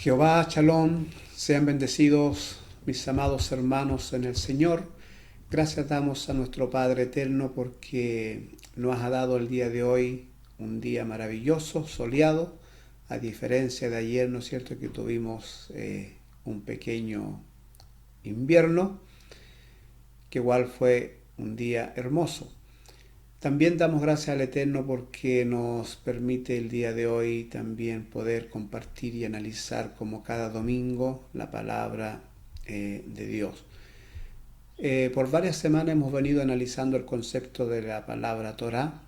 Jehová, Shalom, sean bendecidos mis amados hermanos en el Señor. Gracias damos a nuestro Padre Eterno porque nos ha dado el día de hoy un día maravilloso, soleado, a diferencia de ayer, ¿no es cierto?, que tuvimos un pequeño invierno, que igual fue un día hermoso. También damos gracias al Eterno porque nos permite el día de hoy también poder compartir y analizar como cada domingo la palabra de Dios. Por varias semanas hemos venido analizando el concepto de la palabra Torá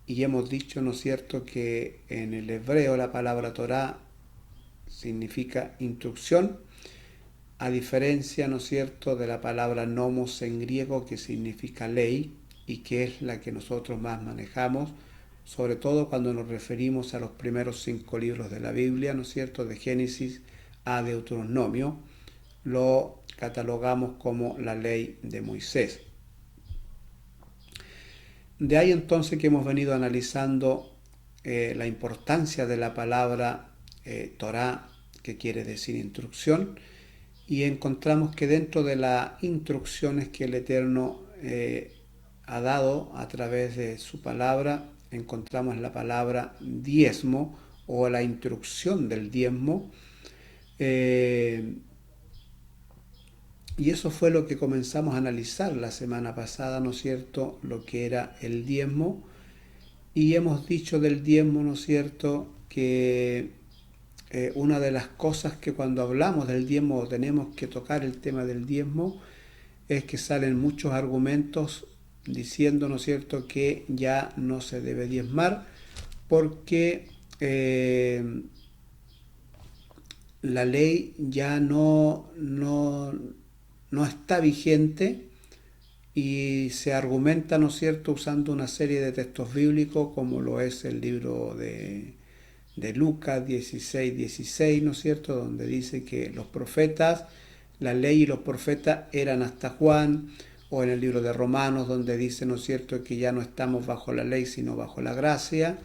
y hemos dicho, ¿no es cierto?, que en el hebreo la palabra Torá significa instrucción, a diferencia, ¿no es cierto?, de la palabra nomos en griego, que significa ley, y que es la que nosotros más manejamos, sobre todo cuando nos referimos a los primeros 5 libros de la Biblia, ¿no es cierto?, de Génesis a Deuteronomio, lo catalogamos como la ley de Moisés. De ahí entonces que hemos venido analizando la importancia de la palabra Torá, que quiere decir instrucción, y encontramos que dentro de las instrucciones que el Eterno ha dado a través de su palabra, encontramos la palabra diezmo o la instrucción del diezmo. Y eso fue lo que comenzamos a analizar la semana pasada, ¿no es cierto?, lo que era el diezmo. Y hemos dicho del diezmo, ¿no es cierto?, que una de las cosas que cuando hablamos del diezmo tenemos que tocar el tema del diezmo es que salen muchos argumentos diciendo, ¿no es cierto?, que ya no se debe diezmar porque la ley ya no está vigente, y se argumenta, ¿no es cierto?, usando una serie de textos bíblicos como lo es el libro de Lucas 16:16, ¿no es cierto?, donde dice que los profetas, la ley y los profetas eran hasta Juan, o en el libro de Romanos, donde dice, ¿no es cierto?, que ya no estamos bajo la ley, sino bajo la gracia,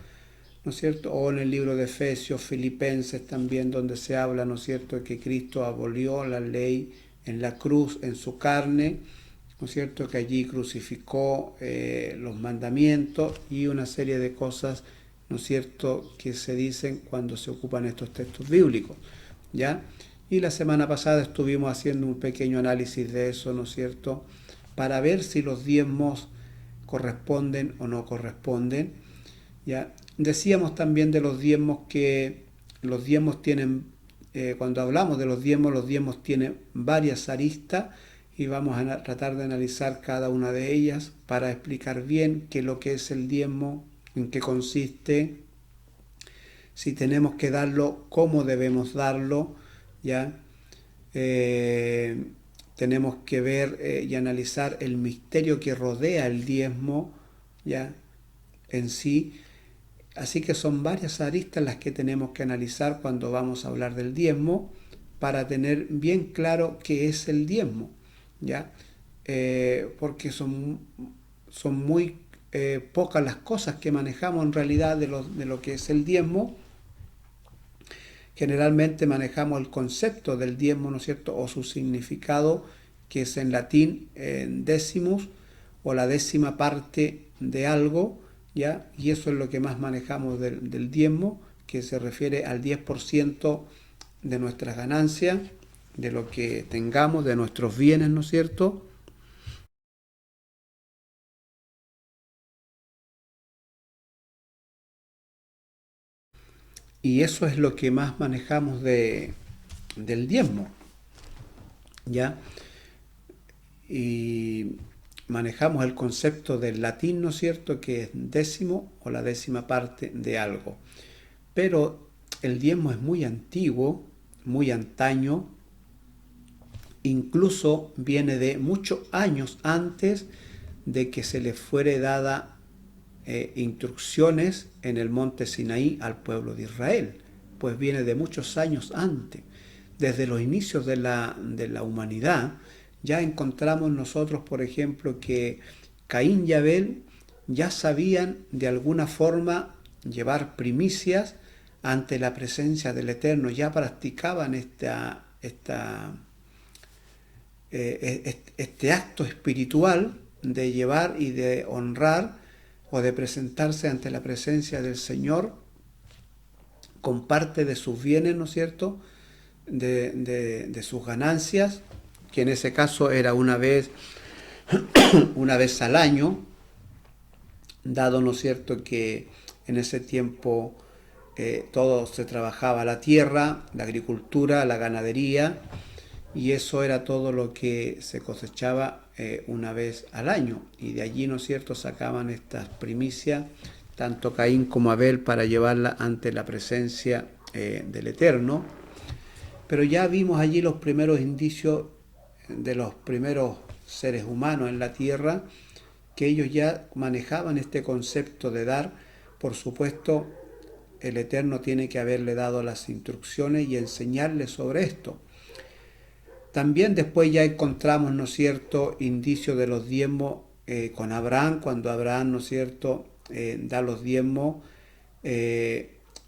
¿no es cierto?, o en el libro de Efesios, Filipenses también, donde se habla, ¿no es cierto?, que Cristo abolió la ley en la cruz, en su carne, ¿no es cierto?, que allí crucificó los mandamientos y una serie de cosas, ¿no es cierto?, que se dicen cuando se ocupan estos textos bíblicos, ¿ya? Y la semana pasada estuvimos haciendo un pequeño análisis de eso, ¿no es cierto?, para ver si los diezmos corresponden o no corresponden, ¿ya? Decíamos también de los diezmos que los diezmos tienen, cuando hablamos de los diezmos tienen varias aristas, y vamos a tratar de analizar cada una de ellas para explicar bien qué es lo que es el diezmo, en qué consiste, si tenemos que darlo, cómo debemos darlo, ¿ya? Tenemos que ver y analizar el misterio que rodea el diezmo, ¿ya?, en sí. Así que son varias aristas las que tenemos que analizar cuando vamos a hablar del diezmo, para tener bien claro qué es el diezmo, ¿ya? Porque son muy pocas las cosas que manejamos en realidad de lo que es el diezmo. Generalmente manejamos el concepto del diezmo, ¿no es cierto?, o su significado, que es en latín decimus, o la décima parte de algo, ¿ya? Y eso es lo que más manejamos del diezmo, que se refiere al 10% de nuestras ganancias, de lo que tengamos, de nuestros bienes, ¿no es cierto? Y eso es lo que más manejamos del diezmo, ¿ya? Y manejamos el concepto del latín, ¿no es cierto?, que es décimo o la décima parte de algo. Pero el diezmo es muy antiguo, muy antaño, incluso viene de muchos años antes de que se le fuere dada instrucciones en el monte Sinaí al pueblo de Israel, pues viene de muchos años antes. Desde los inicios de la humanidad ya encontramos nosotros, por ejemplo, que Caín y Abel ya sabían de alguna forma llevar primicias ante la presencia del Eterno, ya practicaban este acto espiritual de llevar y de honrar o de presentarse ante la presencia del Señor con parte de sus bienes, ¿no es cierto?, de sus ganancias, que en ese caso era una vez al año, dado, ¿no es cierto?, que en ese tiempo todo se trabajaba la tierra, la agricultura, la ganadería, y eso era todo lo que se cosechaba una vez al año, y de allí, ¿no es cierto?, sacaban estas primicias, tanto Caín como Abel, para llevarla ante la presencia del Eterno. Pero ya vimos allí los primeros indicios de los primeros seres humanos en la tierra, que ellos ya manejaban este concepto de dar. Por supuesto, el Eterno tiene que haberle dado las instrucciones y enseñarle sobre esto. También después ya encontramos, ¿no es cierto?, indicios de los diezmos con Abraham, cuando Abraham, ¿no es cierto?, da los diezmos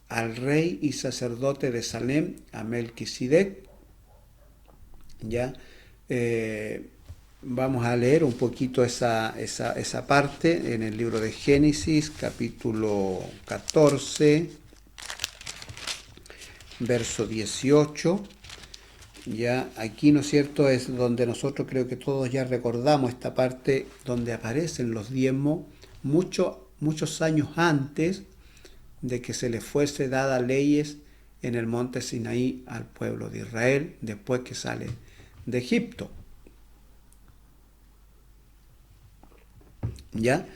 al rey y sacerdote de Salem, a Melquisedec. Ya vamos a leer un poquito esa parte en el libro de Génesis, capítulo 14, verso 18. Ya aquí, ¿no es cierto?, es donde nosotros creo que todos ya recordamos esta parte donde aparecen los diezmos muchos años antes de que se les fuese dada leyes en el monte Sinaí al pueblo de Israel, después que sale de Egipto. Ya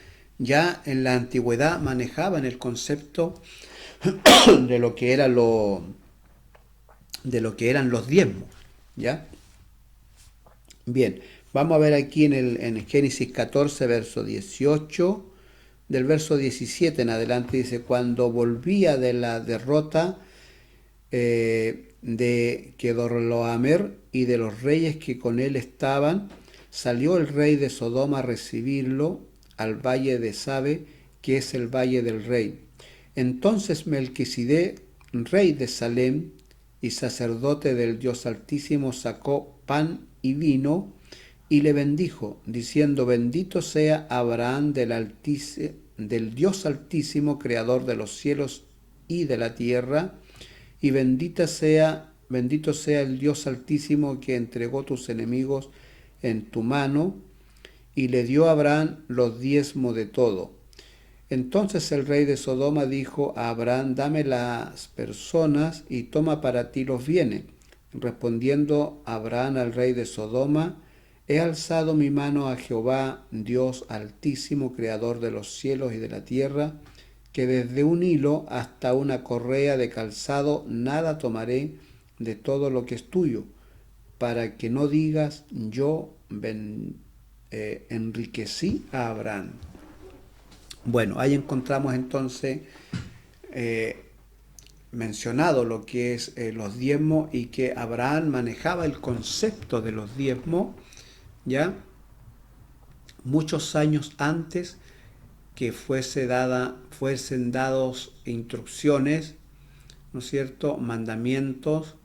en la antigüedad manejaban el concepto de lo que eran los diezmos. ¿Ya? Bien, vamos a ver aquí en Génesis 14, verso 18, del verso 17 en adelante, dice: cuando volvía de la derrota de Kedorlaomer y de los reyes que con él estaban, salió el rey de Sodoma a recibirlo al valle de Sabe, que es el valle del rey. Entonces Melquisedec, rey de Salem y sacerdote del Dios Altísimo, sacó pan y vino y le bendijo, diciendo: bendito sea Abraham del Dios Altísimo, creador de los cielos y de la tierra, y bendito sea el Dios Altísimo que entregó tus enemigos en tu mano, y le dio a Abraham los diezmos de todo. Entonces el rey de Sodoma dijo a Abraham: dame las personas y toma para ti los bienes. Respondiendo Abraham al rey de Sodoma: he alzado mi mano a Jehová, Dios Altísimo, creador de los cielos y de la tierra, que desde un hilo hasta una correa de calzado nada tomaré de todo lo que es tuyo, para que no digas: yo enriquecí a Abraham. Bueno, ahí encontramos entonces mencionado lo que es los diezmos, y que Abraham manejaba el concepto de los diezmos ya muchos años antes que fuesen dados instrucciones, ¿no es cierto?, mandamientos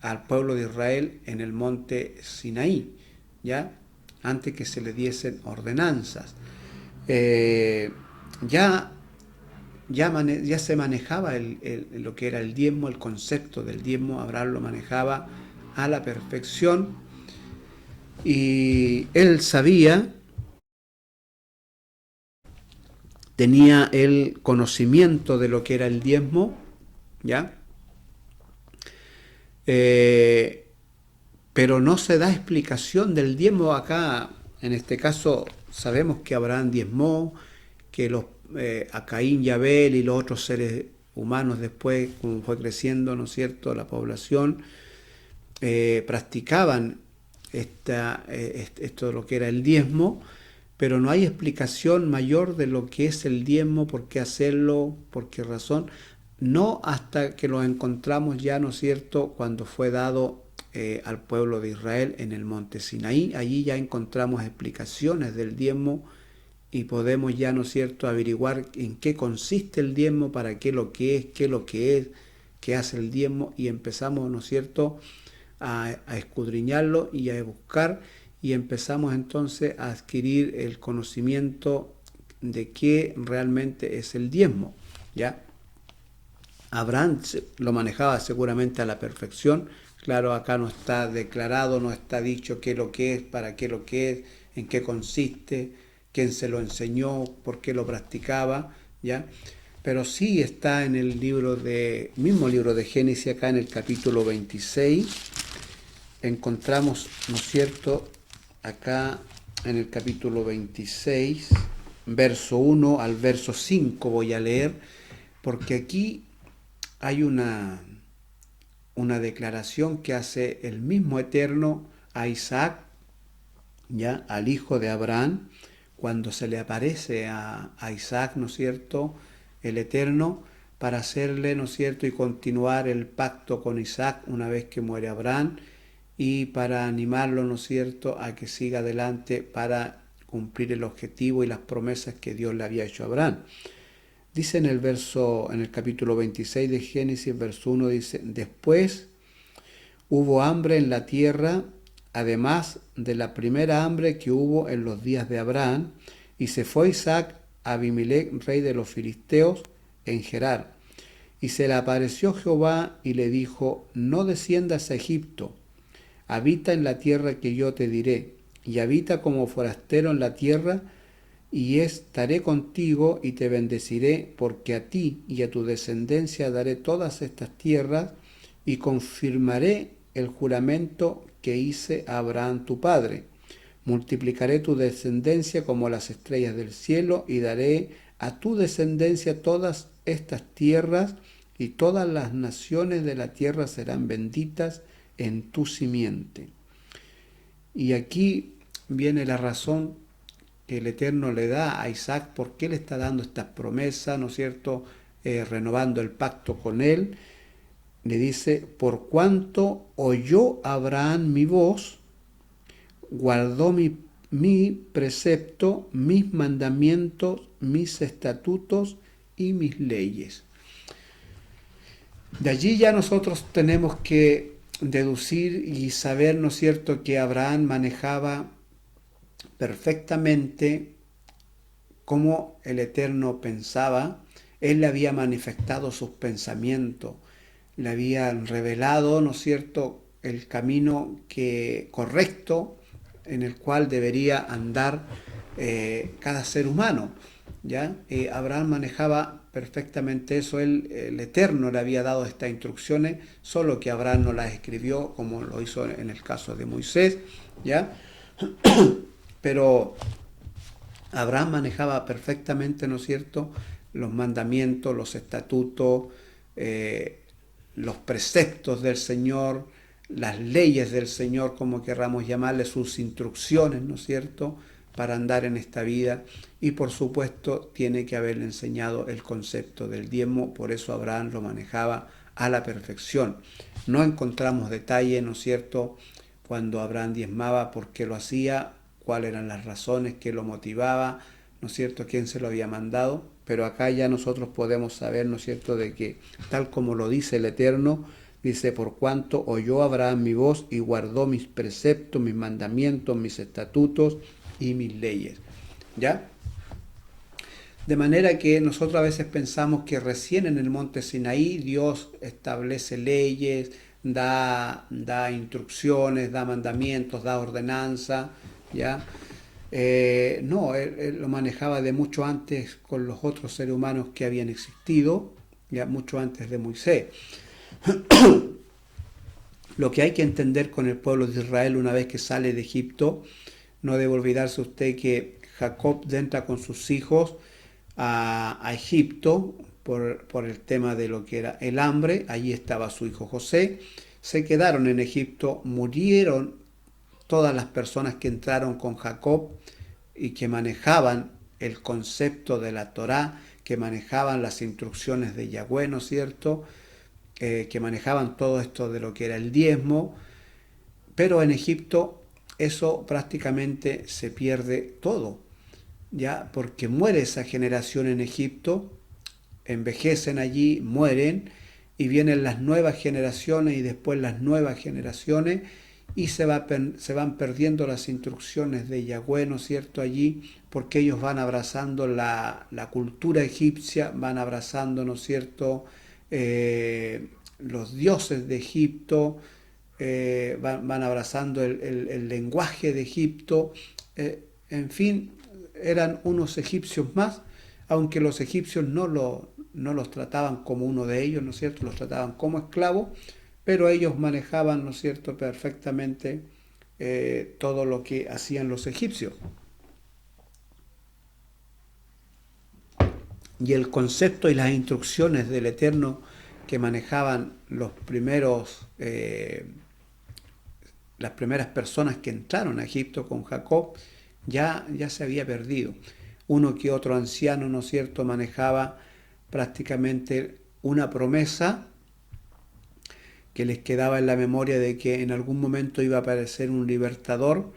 al pueblo de Israel en el monte Sinaí, ya antes que se le diesen ordenanzas. Ya se manejaba lo que era el diezmo, el concepto del diezmo. Abraham lo manejaba a la perfección, y él tenía el conocimiento de lo que era el diezmo, ¿ya? Pero no se da explicación del diezmo acá. En este caso sabemos que Abraham diezmó, que a Caín y Abel y los otros seres humanos después, como fue creciendo, ¿no es cierto?, la población, practicaban esto de lo que era el diezmo, pero no hay explicación mayor de lo que es el diezmo, por qué hacerlo, por qué razón, no hasta que lo encontramos ya, ¿no es cierto?, cuando fue dado al pueblo de Israel en el monte Sinaí. Allí ya encontramos explicaciones del diezmo y podemos ya, ¿no es cierto?, averiguar en qué consiste el diezmo, para qué es lo que es, qué hace el diezmo, y empezamos, ¿no es cierto?, a escudriñarlo y a buscar, y empezamos entonces a adquirir el conocimiento de qué realmente es el diezmo, ¿ya? Abraham lo manejaba seguramente a la perfección. Claro, acá no está declarado, no está dicho qué es lo que es, para qué lo que es, en qué consiste, quién se lo enseñó, por qué lo practicaba, ¿ya? Pero sí está en el mismo libro de Génesis, acá en el capítulo 26, encontramos, ¿no es cierto?, acá en el capítulo 26, verso 1 al verso 5 voy a leer, porque aquí hay una declaración que hace el mismo Eterno a Isaac, ya al hijo de Abraham, cuando se le aparece a Isaac, ¿no es cierto?, el Eterno, para hacerle, ¿no es cierto?, y continuar el pacto con Isaac una vez que muere Abraham, y para animarlo, ¿no es cierto?, a que siga adelante para cumplir el objetivo y las promesas que Dios le había hecho a Abraham. Dice en el capítulo 26 de Génesis, verso 1, dice: después hubo hambre en la tierra, además de la primera hambre que hubo en los días de Abraham, y se fue Isaac a Abimelec, rey de los filisteos, en Gerar. Y se le apareció Jehová y le dijo: no desciendas a Egipto, habita en la tierra que yo te diré, y habita como forastero en la tierra, y estaré contigo y te bendeciré, porque a ti y a tu descendencia daré todas estas tierras, y confirmaré el juramento que hice a Abraham tu padre. Multiplicaré tu descendencia como las estrellas del cielo, y daré a tu descendencia todas estas tierras, y todas las naciones de la tierra serán benditas en tu simiente. Y aquí viene la razón que el Eterno le da a Isaac, por qué le está dando estas promesas, ¿no es cierto?, renovando el pacto con él. Le dice: por cuanto oyó Abraham mi voz, guardó mi precepto, mis mandamientos, mis estatutos y mis leyes. De allí ya nosotros tenemos que deducir y saber, ¿no es cierto?, que Abraham manejaba perfectamente cómo el Eterno pensaba. Él le había manifestado sus pensamientos, le había revelado, ¿no es cierto?, el camino correcto en el cual debería andar cada ser humano, ¿ya? Abraham manejaba perfectamente eso. El Eterno le había dado estas instrucciones, solo que Abraham no las escribió como lo hizo en el caso de Moisés, ¿ya? Pero Abraham manejaba perfectamente, ¿no es cierto?, los mandamientos, los estatutos, los preceptos del Señor, las leyes del Señor, como querramos llamarle, sus instrucciones, ¿no es cierto?, para andar en esta vida. Y por supuesto tiene que haberle enseñado el concepto del diezmo, por eso Abraham lo manejaba a la perfección. No encontramos detalle, ¿no es cierto?, cuando Abraham diezmaba, por qué lo hacía, cuáles eran las razones, qué lo motivaba, ¿no es cierto?, quién se lo había mandado. Pero acá ya nosotros podemos saber, ¿no es cierto?, de que tal como lo dice el Eterno, dice: por cuanto oyó Abraham mi voz y guardó mis preceptos, mis mandamientos, mis estatutos y mis leyes, ¿ya? De manera que nosotros a veces pensamos que recién en el monte Sinaí Dios establece leyes, da instrucciones, da mandamientos, da ordenanza, ¿ya? No, él lo manejaba de mucho antes con los otros seres humanos que habían existido, ya mucho antes de Moisés. Lo que hay que entender con el pueblo de Israel una vez que sale de Egipto, no debe olvidarse usted que Jacob entra con sus hijos a Egipto por el tema de lo que era el hambre. Allí estaba su hijo José. Se quedaron en Egipto, murieron todas las personas que entraron con Jacob y que manejaban el concepto de la Torá, que manejaban las instrucciones de Yahweh, ¿no es cierto?, que manejaban todo esto de lo que era el diezmo. Pero en Egipto eso prácticamente se pierde todo. ya, porque muere esa generación en Egipto, envejecen allí, mueren, y vienen las nuevas generaciones y después las nuevas generaciones, y se van perdiendo las instrucciones de Yahweh, ¿no es cierto?, allí, porque ellos van abrazando la cultura egipcia, van abrazando, ¿no es cierto?, los dioses de Egipto, van abrazando el lenguaje de Egipto, en fin, eran unos egipcios más, aunque los egipcios no los trataban como uno de ellos, ¿no es cierto?, los trataban como esclavos, pero ellos manejaban, ¿no es cierto?, perfectamente todo lo que hacían los egipcios. Y el concepto y las instrucciones del Eterno que manejaban las primeras personas que entraron a Egipto con Jacob, ya se había perdido. Uno que otro anciano, ¿no es cierto?, manejaba prácticamente una promesa que les quedaba en la memoria de que en algún momento iba a aparecer un libertador,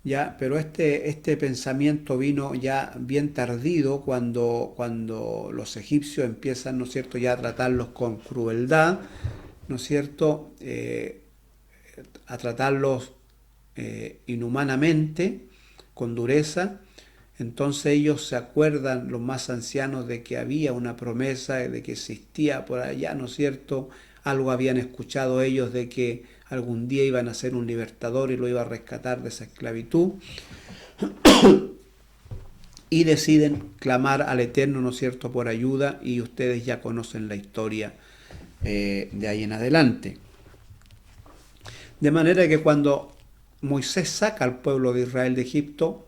ya, pero este pensamiento vino ya bien tardido cuando los egipcios empiezan, ¿no es cierto?, ya a tratarlos con crueldad, ¿no es cierto?, a tratarlos inhumanamente, con dureza. Entonces ellos se acuerdan, los más ancianos, de que había una promesa, de que existía por allá, ¿no es cierto? Algo habían escuchado ellos de que algún día iban a ser un libertador y lo iba a rescatar de esa esclavitud. Y deciden clamar al Eterno, ¿no es cierto?, por ayuda, y ustedes ya conocen la historia de ahí en adelante. De manera que cuando Moisés saca al pueblo de Israel de Egipto,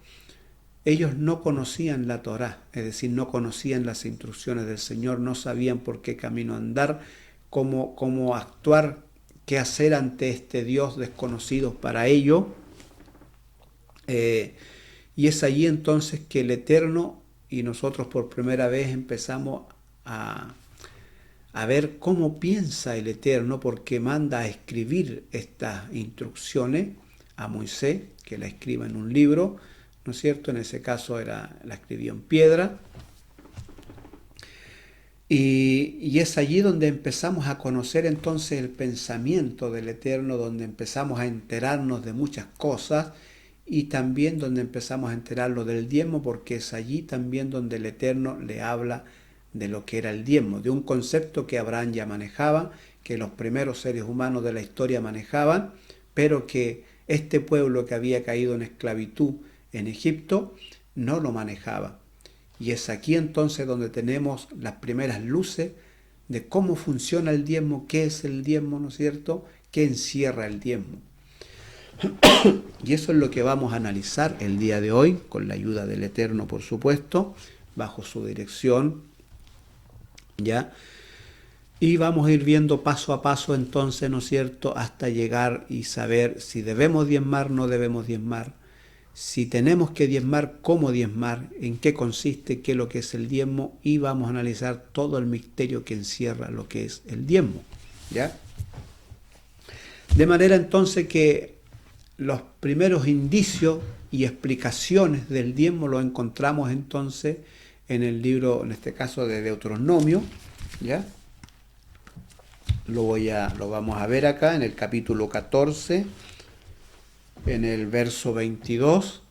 ellos no conocían la Torá, es decir, no conocían las instrucciones del Señor, no sabían por qué camino andar, cómo actuar, qué hacer ante este Dios desconocido para ellos. Y es allí entonces que el Eterno y nosotros por primera vez empezamos a ver cómo piensa el Eterno, porque manda a escribir estas instrucciones a Moisés, que la escriba en un libro, ¿no es cierto? En ese caso la escribió en piedra. Y es allí donde empezamos a conocer entonces el pensamiento del Eterno, donde empezamos a enterarnos de muchas cosas, y también donde empezamos a enterarnos del diezmo, porque es allí también donde el Eterno le habla de lo que era el diezmo, de un concepto que Abraham ya manejaba, que los primeros seres humanos de la historia manejaban, pero que este pueblo que había caído en esclavitud en Egipto no lo manejaba. Y es aquí entonces donde tenemos las primeras luces de cómo funciona el diezmo, qué es el diezmo, ¿no es cierto?, qué encierra el diezmo. Y eso es lo que vamos a analizar el día de hoy, con la ayuda del Eterno, por supuesto, bajo su dirección, ¿ya? Y vamos a ir viendo paso a paso entonces, ¿no es cierto?, hasta llegar y saber si debemos diezmar, no debemos diezmar, si tenemos que diezmar, cómo diezmar, en qué consiste, qué es lo que es el diezmo, y vamos a analizar todo el misterio que encierra lo que es el diezmo, ¿ya? De manera entonces que los primeros indicios y explicaciones del diezmo los encontramos entonces en el libro, en este caso de Deuteronomio, ¿ya? Lo vamos a ver acá en el capítulo 14, en el verso 22.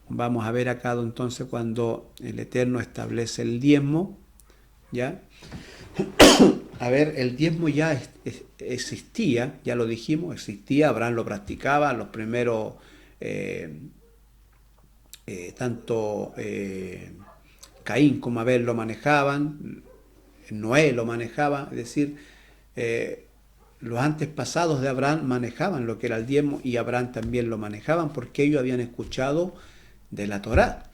Vamos a ver acá entonces cuando el Eterno establece el diezmo, ¿ya? A ver, el diezmo ya existía, ya lo dijimos, existía, Abraham lo practicaba, los primeros, tanto Caín como Abel lo manejaban, Noé lo manejaba, es decir, los antepasados de Abraham manejaban lo que era el diezmo, y Abraham también lo manejaban porque ellos habían escuchado de la Torá,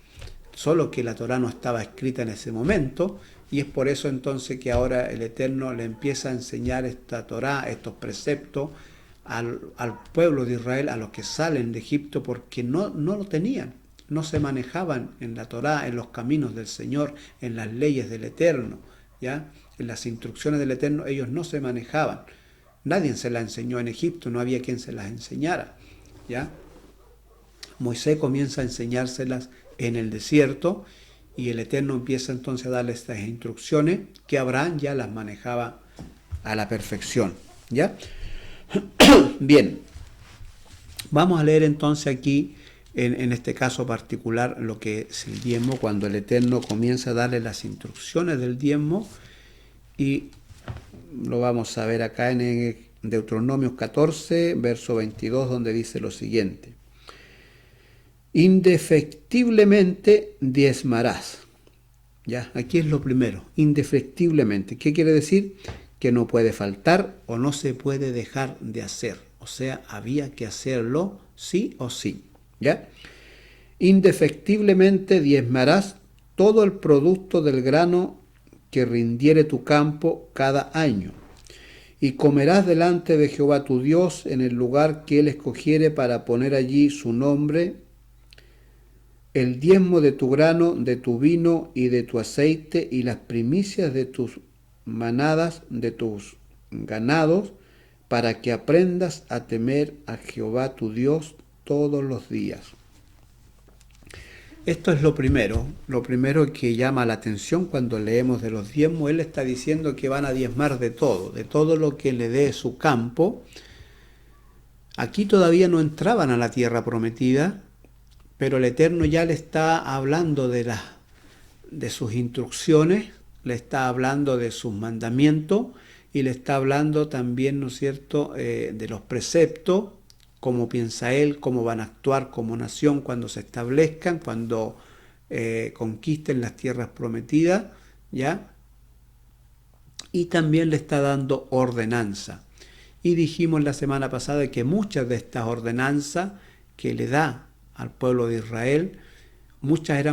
solo que la Torá no estaba escrita en ese momento, y es por eso entonces que ahora el Eterno le empieza a enseñar esta Torá, estos preceptos al pueblo de Israel, a los que salen de Egipto, porque no lo tenían, no se manejaban en la Torá, en los caminos del Señor, en las leyes del Eterno, ¿ya? En las instrucciones del Eterno ellos no se manejaban. Nadie se las enseñó en Egipto, no había quien se las enseñara, ¿ya? Moisés comienza a enseñárselas en el desierto, y el Eterno empieza entonces a darle estas instrucciones que Abraham ya las manejaba a la perfección. ¿Ya? Bien, vamos a leer entonces aquí, en este caso particular, lo que es el diezmo, cuando el Eterno comienza a darle las instrucciones del diezmo, y lo vamos a ver acá en Deuteronomio 14, verso 22, donde dice lo siguiente: indefectiblemente diezmarás. Ya, aquí es lo primero, indefectiblemente. ¿Qué quiere decir? Que no puede faltar o no se puede dejar de hacer. O sea, había que hacerlo sí o sí. ¿Ya? Indefectiblemente diezmarás todo el producto del grano que rindiere tu campo cada año, y comerás delante de Jehová tu Dios en el lugar que él escogiere para poner allí su nombre, el diezmo de tu grano, de tu vino y de tu aceite, y las primicias de tus manadas, de tus ganados, para que aprendas a temer a Jehová tu Dios todos los días. Esto es lo primero que llama la atención cuando leemos de los diezmos. Él está diciendo que van a diezmar de todo lo que le dé su campo. Aquí todavía no entraban a la tierra prometida, pero el Eterno ya le está hablando de sus instrucciones, le está hablando de sus mandamientos, y le está hablando también, ¿no es cierto?, de los preceptos, cómo piensa él, cómo van a actuar como nación cuando se establezcan, cuando conquisten las tierras prometidas, ¿ya? Y también le está dando ordenanza. Y dijimos la semana pasada que muchas de estas ordenanzas que le da al pueblo de Israel, muchas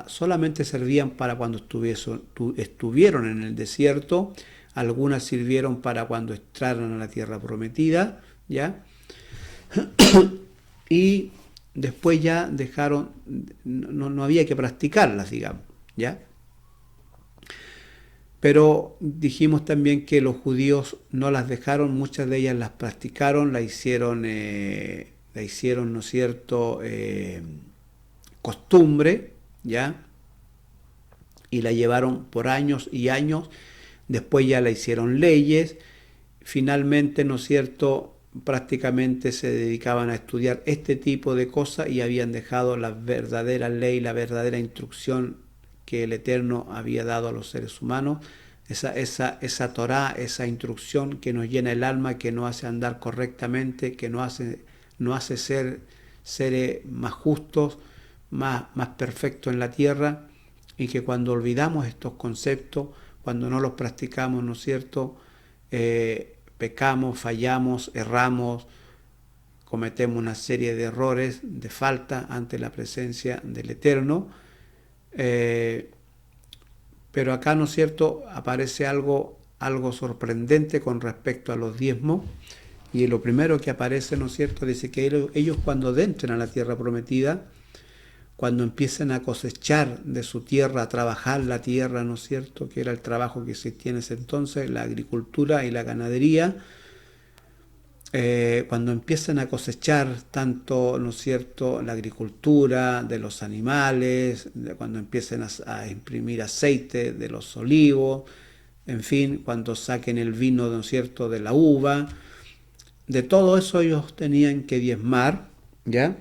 solamente servían para cuando estuvieron en el desierto, algunas sirvieron para cuando entraron a la tierra prometida, ¿ya? Y después ya dejaron, no había que practicarlas, digamos, ¿ya? Pero dijimos también que los judíos no las dejaron, muchas de ellas las practicaron, la hicieron, ¿no es cierto?, costumbre, ¿ya? Y la llevaron por años y años, después ya la hicieron leyes, finalmente, ¿no es cierto?, prácticamente se dedicaban a estudiar este tipo de cosas y habían dejado la verdadera ley, la verdadera instrucción que el Eterno había dado a los seres humanos, esa Torá, esa instrucción que nos llena el alma, que nos hace andar correctamente, que nos hace ser seres más justos, más perfectos en la tierra, y que cuando olvidamos estos conceptos, cuando no los practicamos, ¿no es cierto?, pecamos, fallamos, erramos, cometemos una serie de errores, de falta ante la presencia del Eterno. Pero acá, ¿no es cierto?, aparece algo sorprendente con respecto a los diezmos. Y lo primero que aparece, ¿no es cierto?, dice que ellos cuando entren a la tierra prometida, cuando empiecen a cosechar de su tierra, a trabajar la tierra, ¿no es cierto?, que era el trabajo que existía en ese entonces, la agricultura y la ganadería, cuando empiecen a cosechar tanto, ¿no es cierto?, la agricultura de los animales, cuando empiecen a imprimir aceite de los olivos, en fin, cuando saquen el vino, ¿no es cierto?, de la uva, de todo eso ellos tenían que diezmar, ¿ya?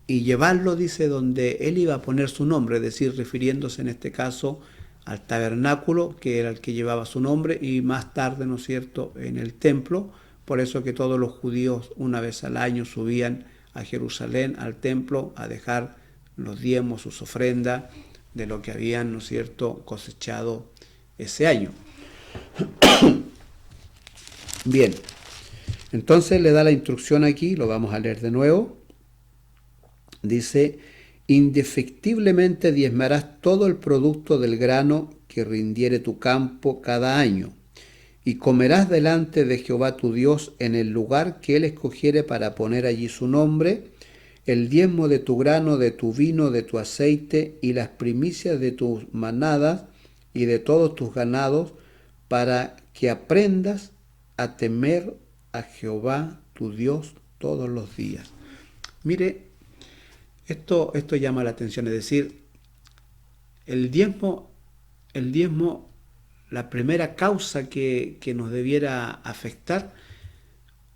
Y llevarlo, dice, donde él iba a poner su nombre, es decir, refiriéndose en este caso al tabernáculo, que era el que llevaba su nombre, y más tarde, ¿no es cierto?, en el templo. Por eso que todos los judíos una vez al año subían a Jerusalén, al templo, a dejar los diezmos, sus ofrendas, de lo que habían, ¿no es cierto?, cosechado ese año. Bien, entonces le da la instrucción aquí, lo vamos a leer de nuevo. Dice: indefectiblemente diezmarás todo el producto del grano que rindiere tu campo cada año, y comerás delante de Jehová tu Dios en el lugar que él escogiere para poner allí su nombre, el diezmo de tu grano, de tu vino, de tu aceite, y las primicias de tus manadas y de todos tus ganados, para que aprendas a temer a Jehová tu Dios todos los días. Mire, Esto llama la atención, es decir, el diezmo, la primera causa que nos debiera afectar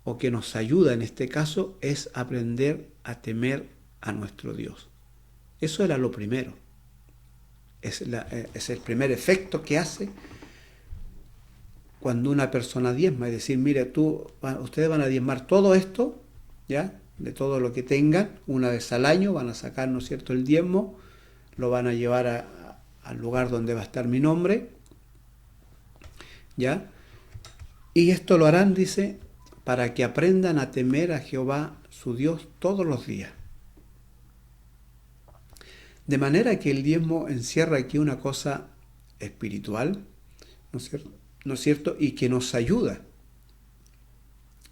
o que nos ayuda en este caso es aprender a temer a nuestro Dios. Eso era lo primero. Es el primer efecto que hace cuando una persona diezma. Es decir, mire, ustedes van a diezmar todo esto, ¿ya? De todo lo que tengan, una vez al año van a sacar, ¿no es cierto?, el diezmo, lo van a llevar al lugar donde va a estar mi nombre, ¿ya? Y esto lo harán, dice, para que aprendan a temer a Jehová su Dios todos los días. De manera que el diezmo encierra aquí una cosa espiritual, ¿no es cierto? Y que nos ayuda.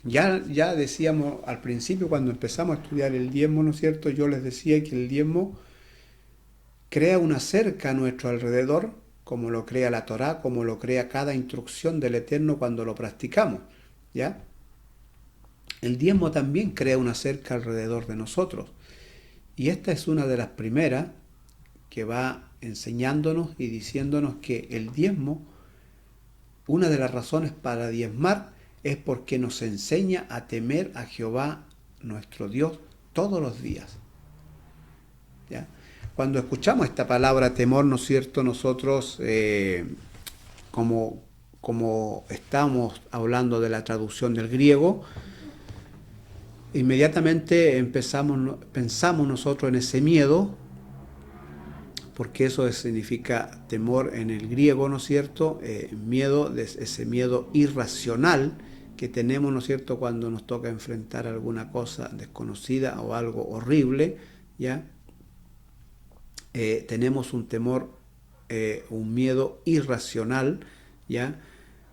Ya decíamos al principio, cuando empezamos a estudiar el diezmo, ¿no es cierto? Yo les decía que el diezmo crea una cerca a nuestro alrededor, como lo crea la Torá, como lo crea cada instrucción del Eterno cuando lo practicamos, ¿ya? El diezmo también crea una cerca alrededor de nosotros. Y esta es una de las primeras que va enseñándonos y diciéndonos que el diezmo, una de las razones para diezmar es porque nos enseña a temer a Jehová nuestro Dios todos los días. ¿Ya? Cuando escuchamos esta palabra temor, ¿no es cierto?, nosotros, como estamos hablando de la traducción del griego, inmediatamente pensamos nosotros en ese miedo, porque eso significa temor en el griego, ¿no es cierto? Miedo, ese miedo irracional que tenemos, ¿no es cierto?, cuando nos toca enfrentar alguna cosa desconocida o algo horrible, ¿ya? Tenemos un temor, un miedo irracional, ¿ya?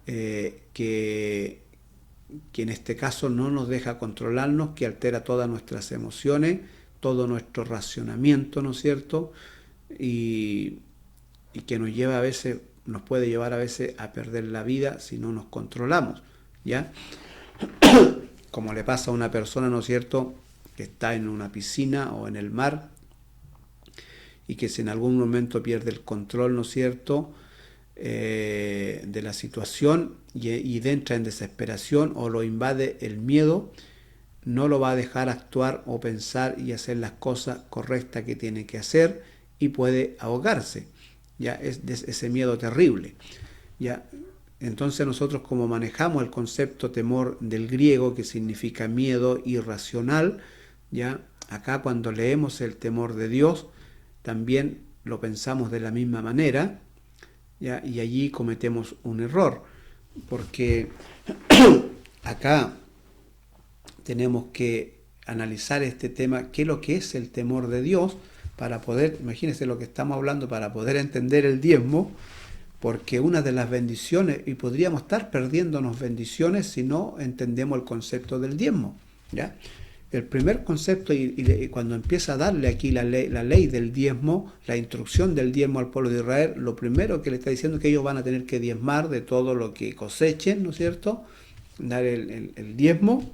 Que en este caso no nos deja controlarnos, que altera todas nuestras emociones, todo nuestro racionamiento, ¿no es cierto?, y que nos puede llevar a veces a perder la vida si no nos controlamos, ¿ya? Como le pasa a una persona, ¿no es cierto?, que está en una piscina o en el mar y que si en algún momento pierde el control, ¿no es cierto?, de la situación y entra en desesperación o lo invade el miedo, no lo va a dejar actuar o pensar y hacer las cosas correctas que tiene que hacer y puede ahogarse. Ya es ese miedo terrible. Ya, entonces nosotros, como manejamos el concepto temor del griego, que significa miedo irracional, ya acá cuando leemos el temor de Dios también lo pensamos de la misma manera, ¿ya? Y allí cometemos un error, porque acá tenemos que analizar este tema, qué es lo que es el temor de Dios, para poder, imagínense lo que estamos hablando, para poder entender el diezmo, porque una de las bendiciones, y podríamos estar perdiéndonos bendiciones si no entendemos el concepto del diezmo, ¿ya? El primer concepto, y cuando empieza a darle aquí la ley del diezmo, la instrucción del diezmo al pueblo de Israel, lo primero que le está diciendo es que ellos van a tener que diezmar de todo lo que cosechen, ¿no es cierto?, dar el diezmo,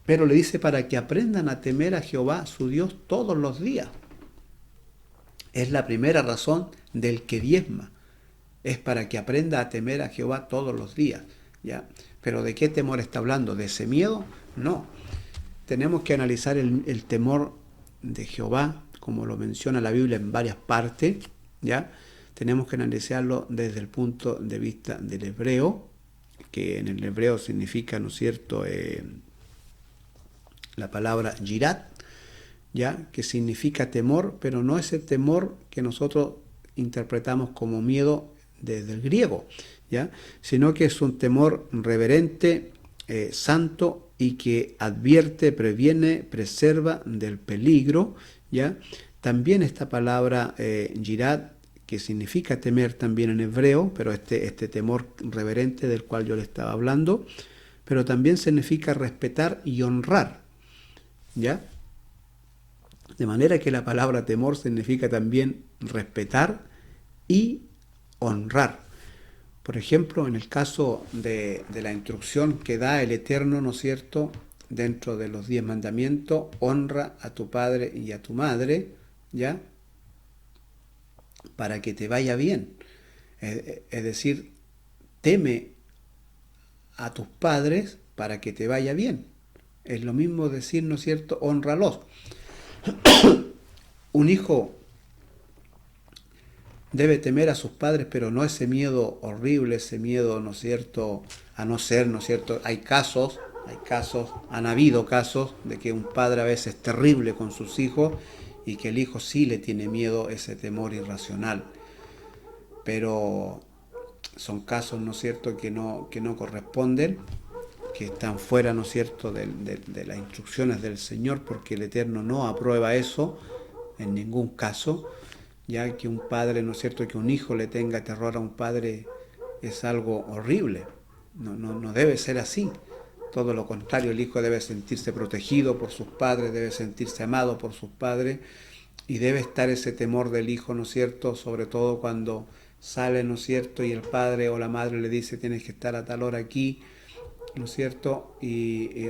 pero le dice para que aprendan a temer a Jehová su Dios todos los días. Es la primera razón del que diezma, es para que aprenda a temer a Jehová todos los días, ¿ya? Pero ¿de qué temor está hablando? ¿De ese miedo? No. Tenemos que analizar el temor de Jehová, como lo menciona la Biblia en varias partes, ¿ya? Tenemos que analizarlo desde el punto de vista del hebreo, que en el hebreo significa, ¿no es cierto?, la palabra yirat, ¿ya?, que significa temor, pero no es el temor que nosotros interpretamos como miedo desde el griego, ¿ya?, sino que es un temor reverente, santo, y que advierte, previene, preserva del peligro, ¿ya? También esta palabra yirat, que significa temer también en hebreo, pero este temor reverente del cual yo le estaba hablando, pero también significa respetar y honrar, ¿ya? De manera que la palabra temor significa también respetar y honrar. Por ejemplo, en el caso de la instrucción que da el Eterno, ¿no es cierto?, dentro de los 10 mandamientos, honra a tu padre y a tu madre, ¿ya? Para que te vaya bien. Es decir, teme a tus padres para que te vaya bien. Es lo mismo decir, ¿no es cierto?, hónralos. Un hijo debe temer a sus padres, pero no ese miedo horrible, ese miedo, ¿no es cierto?, a no ser, ¿no es cierto? Hay casos, han habido casos de que un padre a veces es terrible con sus hijos y que el hijo sí le tiene miedo, ese temor irracional. Pero son casos, ¿no es cierto?, que no corresponden, que están fuera, ¿no es cierto?, de las instrucciones del Señor, porque el Eterno no aprueba eso en ningún caso. Ya que un padre, ¿no es cierto?, que un hijo le tenga terror a un padre es algo horrible. No debe ser así. Todo lo contrario, el hijo debe sentirse protegido por sus padres, debe sentirse amado por sus padres y debe estar ese temor del hijo, ¿no es cierto?, sobre todo cuando sale, ¿no es cierto?, y el padre o la madre le dice tienes que estar a tal hora aquí, ¿no es cierto?,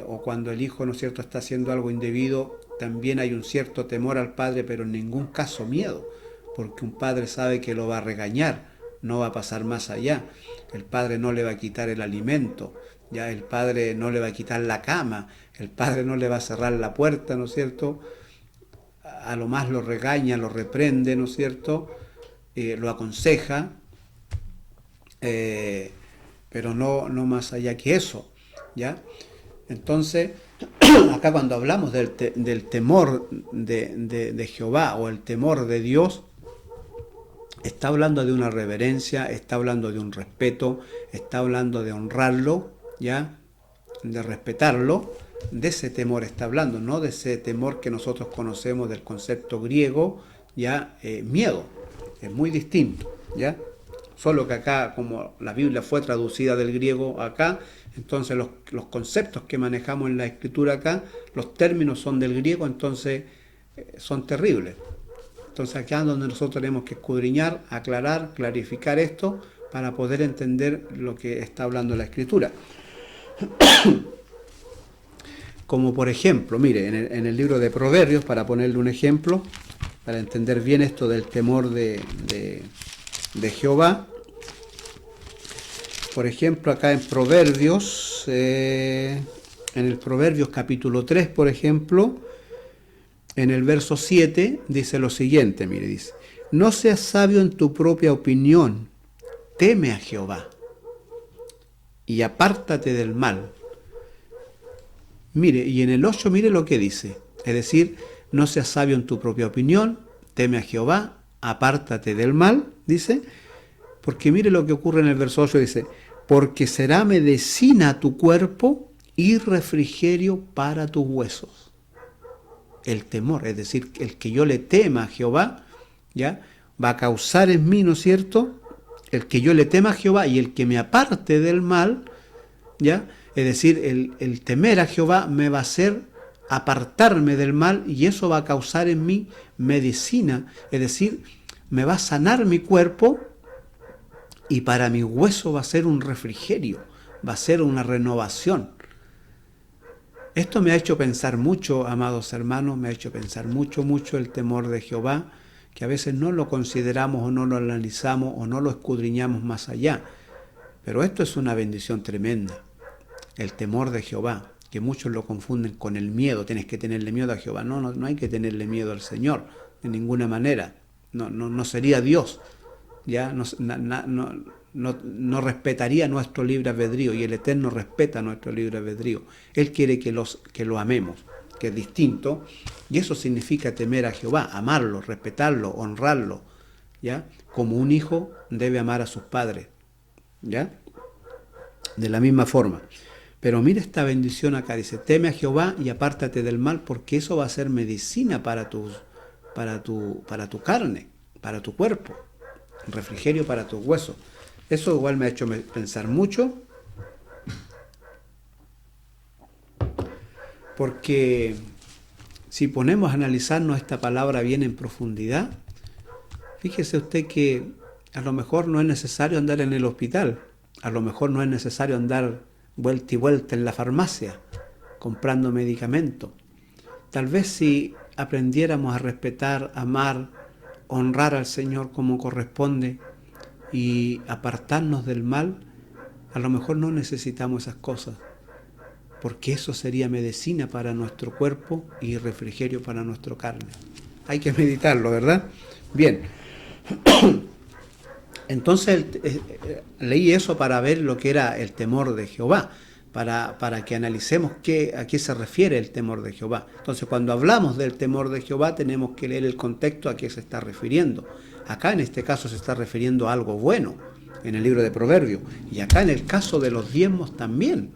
o cuando el hijo, ¿no es cierto?, está haciendo algo indebido, también hay un cierto temor al padre, pero en ningún caso miedo, porque un padre sabe que lo va a regañar, no va a pasar más allá. El padre no le va a quitar el alimento, ya el padre no le va a quitar la cama, el padre no le va a cerrar la puerta, ¿no es cierto? A lo más lo regaña, lo reprende, ¿no es cierto?, lo aconseja, pero no más allá que eso, ¿ya? Entonces, acá cuando hablamos del temor de Jehová o el temor de Dios, está hablando de una reverencia, está hablando de un respeto, está hablando de honrarlo, ¿ya?, de respetarlo. De ese temor está hablando, no de ese temor que nosotros conocemos del concepto griego, ya, miedo. Es muy distinto, ¿ya? Solo que acá, como la Biblia fue traducida del griego acá, entonces los conceptos que manejamos en la escritura acá, los términos son del griego, entonces son terribles. Entonces acá es donde nosotros tenemos que escudriñar, aclarar, clarificar esto para poder entender lo que está hablando la escritura. Como por ejemplo, mire, en el libro de Proverbios, para ponerle un ejemplo, para entender bien esto del temor de Jehová, por ejemplo, acá en Proverbios, en el Proverbios capítulo 3, por ejemplo, en el verso 7, dice lo siguiente, mire, dice, no seas sabio en tu propia opinión, teme a Jehová y apártate del mal. Mire, y en el 8 mire lo que dice, es decir, no seas sabio en tu propia opinión, teme a Jehová, apártate del mal, dice, porque mire lo que ocurre en el verso 8, dice, porque será medicina a tu cuerpo y refrigerio para tus huesos. El temor, es decir, el que yo le tema a Jehová, ¿ya?, va a causar en mí, ¿no es cierto?, el que yo le tema a Jehová y el que me aparte del mal, ¿ya?, es decir, el temer a Jehová me va a hacer apartarme del mal y eso va a causar en mí medicina, es decir, me va a sanar mi cuerpo y para mi hueso va a ser un refrigerio, va a ser una renovación. Esto me ha hecho pensar mucho, amados hermanos, me ha hecho pensar mucho el temor de Jehová, que a veces no lo consideramos o no lo analizamos o no lo escudriñamos más allá. Pero esto es una bendición tremenda, el temor de Jehová, que muchos lo confunden con el miedo. Tienes que tenerle miedo a Jehová. No hay que tenerle miedo al Señor, de ninguna manera. No sería Dios, ya no respetaría nuestro libre albedrío, y el Eterno respeta nuestro libre albedrío. Él quiere que lo amemos, que es distinto, y eso significa temer a Jehová, amarlo, respetarlo, honrarlo, ¿ya? Como un hijo debe amar a sus padres, ¿ya? De la misma forma. Pero mira esta bendición acá, dice, teme a Jehová y apártate del mal, porque eso va a ser medicina para tu carne, para tu cuerpo, refrigerio para tus huesos. Eso igual me ha hecho pensar mucho, porque si ponemos a analizarnos esta palabra bien en profundidad, fíjese usted que a lo mejor no es necesario andar en el hospital, a lo mejor no es necesario andar vuelta y vuelta en la farmacia, comprando medicamentos. Tal vez si aprendiéramos a respetar, amar, honrar al Señor como corresponde y apartarnos del mal, a lo mejor no necesitamos esas cosas, porque eso sería medicina para nuestro cuerpo y refrigerio para nuestra carne. Hay que meditarlo, ¿verdad? Bien. Entonces leí eso para ver lo que era el temor de Jehová, para que analicemos a qué se refiere el temor de Jehová. Entonces, cuando hablamos del temor de Jehová, tenemos que leer el contexto a qué se está refiriendo. Acá en este caso se está refiriendo a algo bueno, en el libro de Proverbios. Y acá en el caso de los diezmos también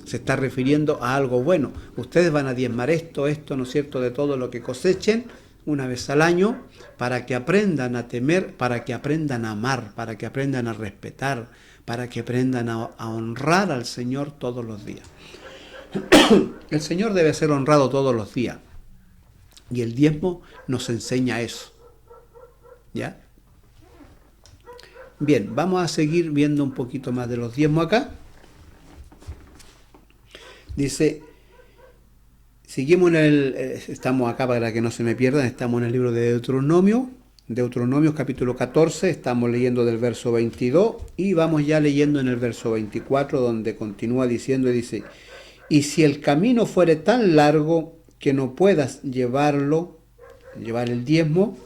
se está refiriendo a algo bueno. Ustedes van a diezmar esto, ¿no es cierto?, de todo lo que cosechen una vez al año, para que aprendan a temer, para que aprendan a amar, para que aprendan a respetar, para que aprendan a honrar al Señor todos los días. El Señor debe ser honrado todos los días. Y el diezmo nos enseña eso. ¿Ya? Bien, vamos a seguir viendo un poquito más de los diezmos acá. Dice, seguimos estamos acá para que no se me pierdan, estamos en el libro de Deuteronomio capítulo 14, estamos leyendo del verso 22 y vamos ya leyendo en el verso 24, donde continúa diciendo y dice, y si el camino fuere tan largo que no puedas llevar el diezmo,